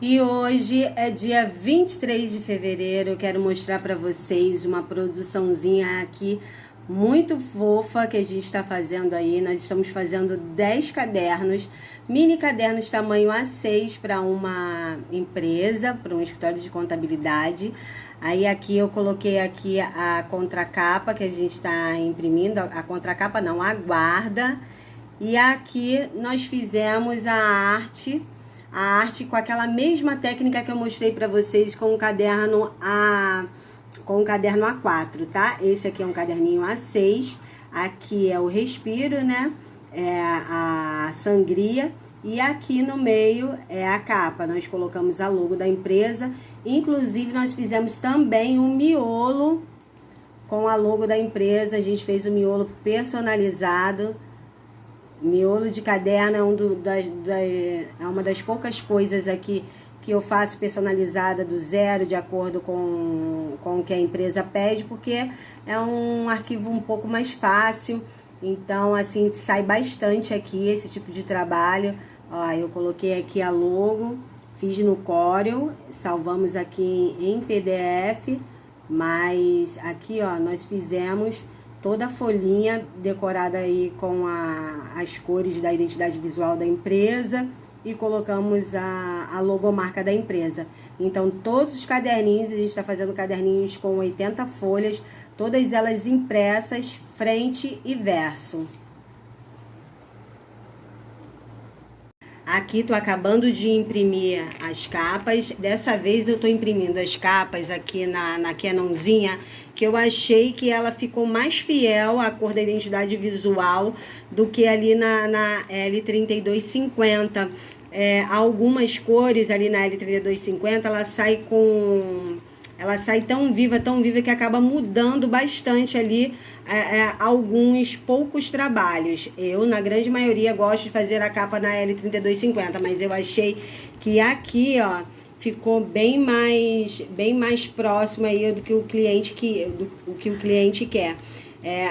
E hoje é dia 23 de fevereiro, eu quero mostrar para vocês uma produçãozinha aqui muito fofa que a gente está fazendo aí. Nós estamos fazendo 10 cadernos, mini cadernos tamanho A6 para uma empresa, para um escritório de contabilidade. Aí aqui eu coloquei aqui a contracapa que a gente está imprimindo, a contracapa não, a guarda. E aqui nós fizemos a arte com aquela mesma técnica que eu mostrei para vocês com o caderno A4, tá? Esse aqui é um caderninho A6, aqui é o respiro, né? É a sangria e aqui no meio é a capa. Nós colocamos a logo da empresa, inclusive nós fizemos também um miolo com a logo da empresa. A gente fez o miolo personalizado. Miolo de caderno é uma das poucas coisas aqui que eu faço personalizada do zero, de acordo com o que a empresa pede, porque é um arquivo um pouco mais fácil. Então, assim, sai bastante aqui esse tipo de trabalho. Ó, eu coloquei aqui a logo, fiz no Corel, salvamos aqui em PDF, mas aqui, ó, nós fizemos toda a folhinha decorada aí com as cores da identidade visual da empresa e colocamos a logomarca da empresa. Então, todos os caderninhos, a gente está fazendo caderninhos com 80 folhas, todas elas impressas, frente e verso. Aqui tô acabando de imprimir as capas. Dessa vez eu tô imprimindo as capas aqui na Canonzinha, que eu achei que ela ficou mais fiel à cor da identidade visual do que ali na L3250. Algumas cores ali na L3250, ela sai tão viva que acaba mudando bastante ali alguns poucos trabalhos. Eu, na grande maioria, gosto de fazer a capa na L3250, mas eu achei que aqui, ó, ficou bem mais próximo aí do que o cliente quer.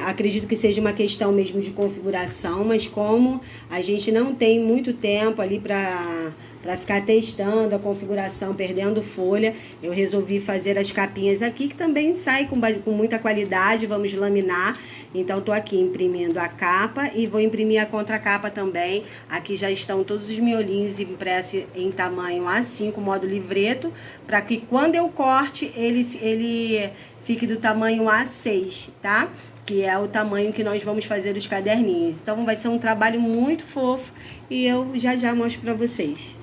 Acredito que seja uma questão mesmo de configuração, mas como a gente não tem muito tempo ali para ficar testando a configuração, perdendo folha, eu resolvi fazer as capinhas aqui, que também sai com muita qualidade. Vamos laminar. Então, tô aqui imprimindo a capa e vou imprimir a contracapa também. Aqui já estão todos os miolinhos impressos em tamanho A5, modo livreto, para que quando eu corte, ele fique do tamanho A6, tá? Que é o tamanho que nós vamos fazer os caderninhos. Então, vai ser um trabalho muito fofo e eu já mostro para vocês.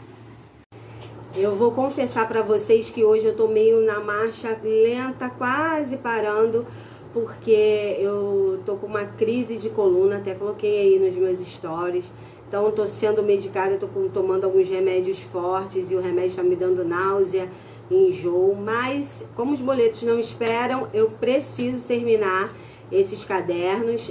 Eu vou confessar para vocês que hoje eu tô meio na marcha lenta, quase parando, porque eu tô com uma crise de coluna, até coloquei aí nos meus stories. Então, eu tô sendo medicada, tô tomando alguns remédios fortes e o remédio tá me dando náusea, enjoo. Mas, como os boletos não esperam, eu preciso terminar esses cadernos.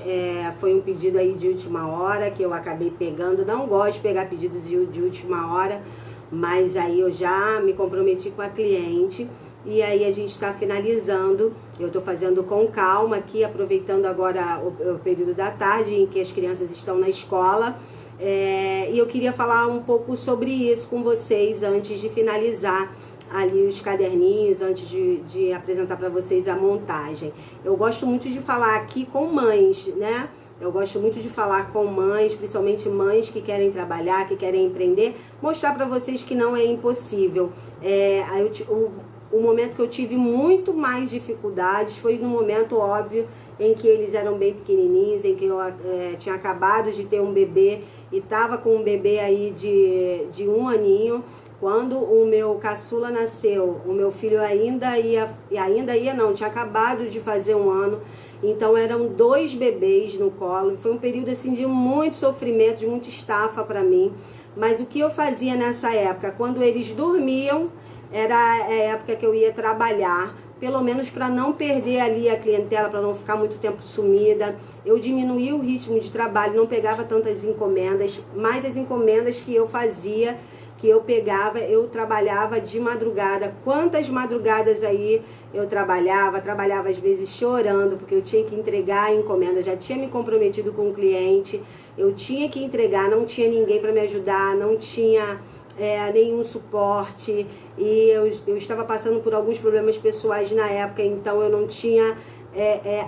Foi um pedido aí de última hora que eu acabei pegando. Não gosto de pegar pedidos de última hora, mas aí eu já me comprometi com a cliente e aí a gente está finalizando. Eu estou fazendo com calma aqui, aproveitando agora o período da tarde em que as crianças estão na escola. E eu queria falar um pouco sobre isso com vocês antes de finalizar ali os caderninhos, antes de apresentar para vocês a montagem. Eu gosto muito de falar aqui com mães, né? Eu gosto muito de falar com mães, principalmente mães que querem trabalhar, que querem empreender, mostrar para vocês que não é impossível. O momento que eu tive muito mais dificuldades foi no momento, óbvio, em que eles eram bem pequenininhos, em que eu tinha acabado de ter um bebê e estava com um bebê aí de 1 aninho. Quando o meu caçula nasceu, o meu filho tinha acabado de fazer 1 ano. Então eram 2 bebês no colo. Foi um período assim de muito sofrimento, de muita estafa para mim. Mas o que eu fazia nessa época? Quando eles dormiam, era a época que eu ia trabalhar, pelo menos para não perder ali a clientela, para não ficar muito tempo sumida. Eu diminuía o ritmo de trabalho, não pegava tantas encomendas, mas as encomendas que eu fazia, que eu pegava, eu trabalhava de madrugada. Quantas madrugadas aí eu trabalhava às vezes chorando, porque eu tinha que entregar a encomenda, já tinha me comprometido com o cliente, eu tinha que entregar, não tinha ninguém para me ajudar, não tinha nenhum suporte, e eu estava passando por alguns problemas pessoais na época, então eu não tinha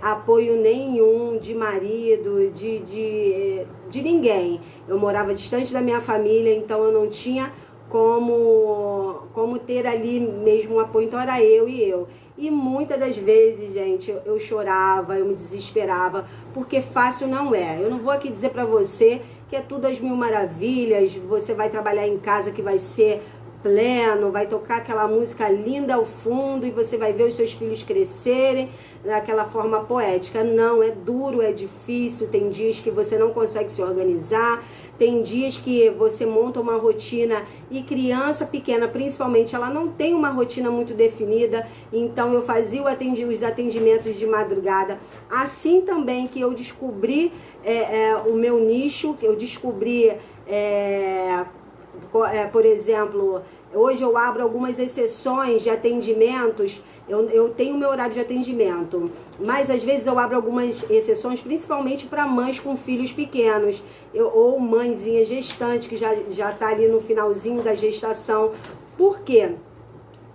apoio nenhum de marido, de ninguém. Eu morava distante da minha família, então eu não tinha como ter ali mesmo um apoio, então era eu e eu. E muitas das vezes, gente, eu chorava, eu me desesperava, porque fácil não é. Eu não vou aqui dizer pra você que é tudo às mil maravilhas, você vai trabalhar em casa que vai ser pleno, vai tocar aquela música linda ao fundo e você vai ver os seus filhos crescerem daquela forma poética. Não, é duro, é difícil, tem dias que você não consegue se organizar, tem dias que você monta uma rotina e criança pequena, principalmente, ela não tem uma rotina muito definida, então eu fazia os atendimentos de madrugada. Assim também que eu descobri o meu nicho, que eu descobri, por exemplo, hoje eu abro algumas exceções de atendimentos. Eu tenho meu horário de atendimento, mas às vezes eu abro algumas exceções, principalmente para mães com filhos pequenos, ou mãezinha gestante que já está ali no finalzinho da gestação. Por quê?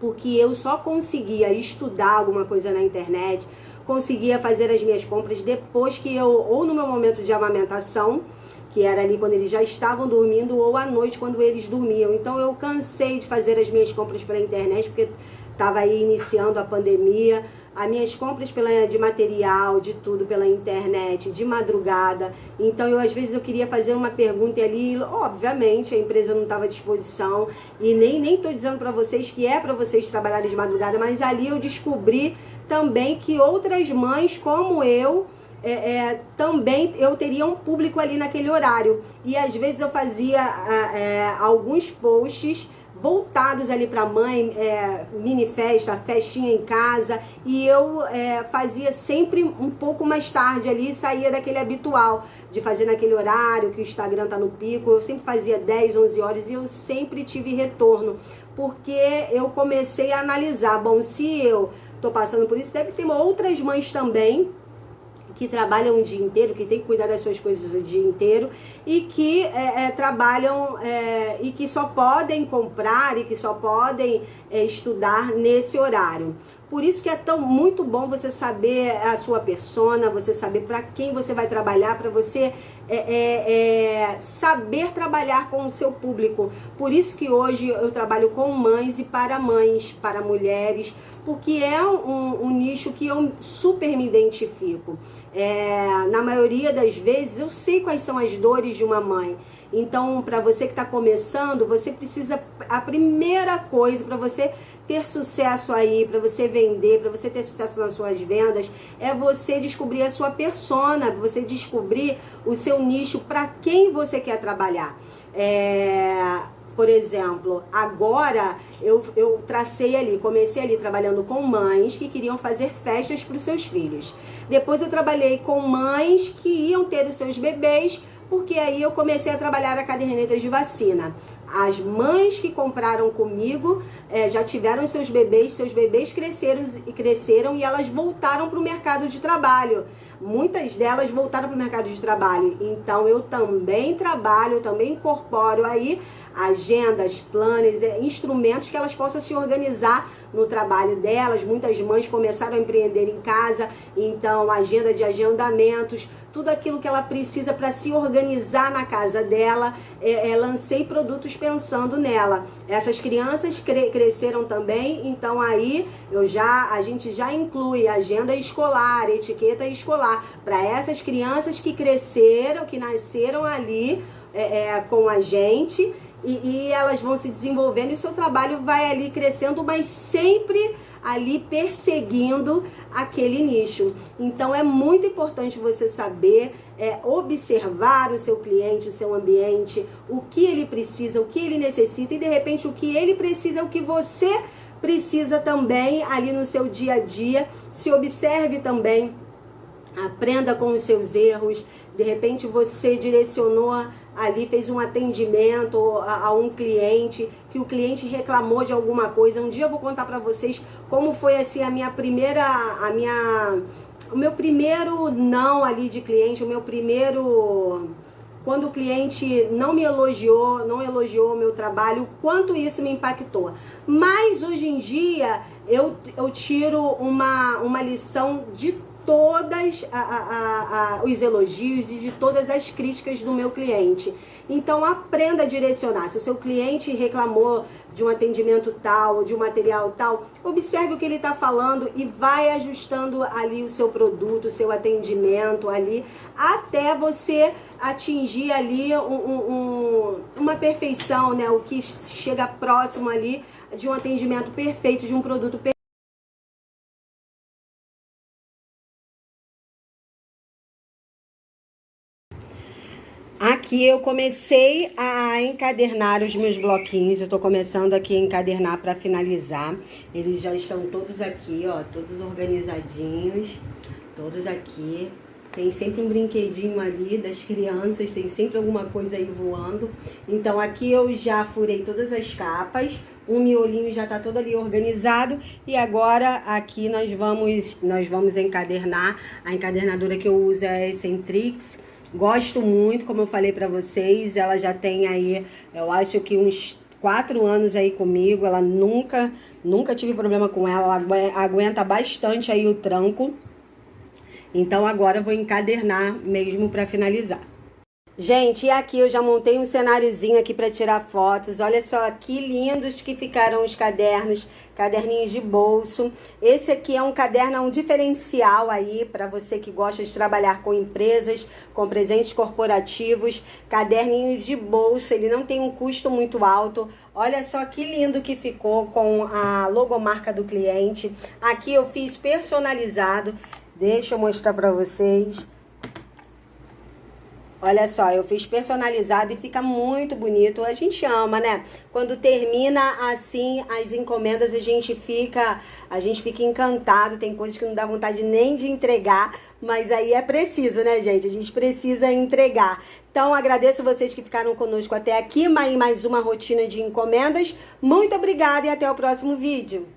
Porque eu só conseguia estudar alguma coisa na internet, conseguia fazer as minhas compras depois que ou no meu momento de amamentação, que era ali quando eles já estavam dormindo, ou à noite quando eles dormiam. Então eu cansei de fazer as minhas compras pela internet, porque estava aí iniciando a pandemia, as minhas compras de material, de tudo pela internet, de madrugada. Então às vezes eu queria fazer uma pergunta e ali, obviamente, a empresa não estava à disposição. E nem estou dizendo para vocês que é para vocês trabalharem de madrugada, mas ali eu descobri também que outras mães como eu, também eu teria um público ali naquele horário. E às vezes eu fazia alguns posts voltados ali para mãe, mini festa, festinha em casa, e eu fazia sempre um pouco mais tarde ali, saía daquele habitual de fazer naquele horário que o Instagram tá no pico. Eu sempre fazia 10, 11 horas e eu sempre tive retorno, porque eu comecei a analisar, bom, se eu tô passando por isso, deve ter outras mães também que trabalham o dia inteiro, que tem que cuidar das suas coisas o dia inteiro e que trabalham e que só podem comprar e que só podem estudar nesse horário. Por isso que é muito bom você saber a sua persona, você saber para quem você vai trabalhar, para você saber trabalhar com o seu público. Por isso que hoje eu trabalho com mães e para mães, para mulheres, porque é um nicho que eu super me identifico. Na maioria das vezes eu sei quais são as dores de uma mãe. Então, para você que está começando, você precisa, a primeira coisa para você ter sucesso aí, para você vender, para você ter sucesso nas suas vendas, é você descobrir a sua persona, você descobrir o seu nicho, para quem você quer trabalhar. Por exemplo, agora eu tracei ali, comecei ali trabalhando com mães que queriam fazer festas para os seus filhos. Depois eu trabalhei com mães que iam ter os seus bebês, porque aí eu comecei a trabalhar a cadernetas de vacina. As mães que compraram comigo já tiveram seus bebês cresceram e elas voltaram para o mercado de trabalho. Muitas delas voltaram para o mercado de trabalho. Então eu também trabalho, eu também incorporo aí agendas, planners, instrumentos que elas possam se organizar no trabalho delas. Muitas mães começaram a empreender em casa, então agenda de agendamentos, tudo aquilo que ela precisa para se organizar na casa dela. Lancei produtos pensando nela. Essas crianças cresceram também, então aí a gente já inclui agenda escolar, etiqueta escolar para essas crianças que cresceram, que nasceram ali com a gente. E elas vão se desenvolvendo e o seu trabalho vai ali crescendo, mas sempre ali perseguindo aquele nicho. Então é muito importante você saber observar o seu cliente, o seu ambiente, o que ele precisa, o que ele necessita, e de repente o que ele precisa é o que você precisa também ali no seu dia a dia. Se observe também, aprenda com os seus erros. De repente você direcionou ali, fez um atendimento a um cliente, que o cliente reclamou de alguma coisa. Um dia eu vou contar pra vocês como foi assim o meu primeiro não ali de cliente, o meu primeiro quando o cliente não me elogiou, não elogiou o meu trabalho, o quanto isso me impactou. Mas hoje em dia eu tiro uma lição de todas os elogios e de todas as críticas do meu cliente. Então aprenda a direcionar. Se o seu cliente reclamou de um atendimento tal, ou de um material tal, observe o que ele está falando e vai ajustando ali o seu produto, o seu atendimento ali, até você atingir ali uma perfeição, né? O que chega próximo ali de um atendimento perfeito, de um produto perfeito. Aqui eu comecei a encadernar os meus bloquinhos, eu tô começando aqui a encadernar para finalizar. Eles já estão todos aqui, ó, todos organizadinhos, todos aqui. Tem sempre um brinquedinho ali das crianças, tem sempre alguma coisa aí voando. Então aqui eu já furei todas as capas, o miolinho já tá todo ali organizado. E agora aqui nós vamos encadernar. A encadernadora que eu uso é a Eccentrix. Gosto muito, como eu falei pra vocês, ela já tem aí, eu acho que uns 4 anos aí comigo, ela nunca tive problema com ela, ela aguenta bastante aí o tranco. Então agora eu vou encadernar mesmo pra finalizar. Gente, e aqui eu já montei um cenáriozinho aqui para tirar fotos. Olha só que lindos que ficaram os cadernos, caderninhos de bolso. Esse aqui é um caderno, um diferencial aí para você que gosta de trabalhar com empresas, com presentes corporativos, caderninhos de bolso. Ele não tem um custo muito alto. Olha só que lindo que ficou com a logomarca do cliente. Aqui eu fiz personalizado. Deixa eu mostrar para vocês. Olha só, eu fiz personalizado e fica muito bonito. A gente ama, né? Quando termina assim as encomendas, a gente fica encantado. Tem coisas que não dá vontade nem de entregar, mas aí é preciso, né, gente? A gente precisa entregar. Então, agradeço vocês que ficaram conosco até aqui, mais uma rotina de encomendas. Muito obrigada e até o próximo vídeo.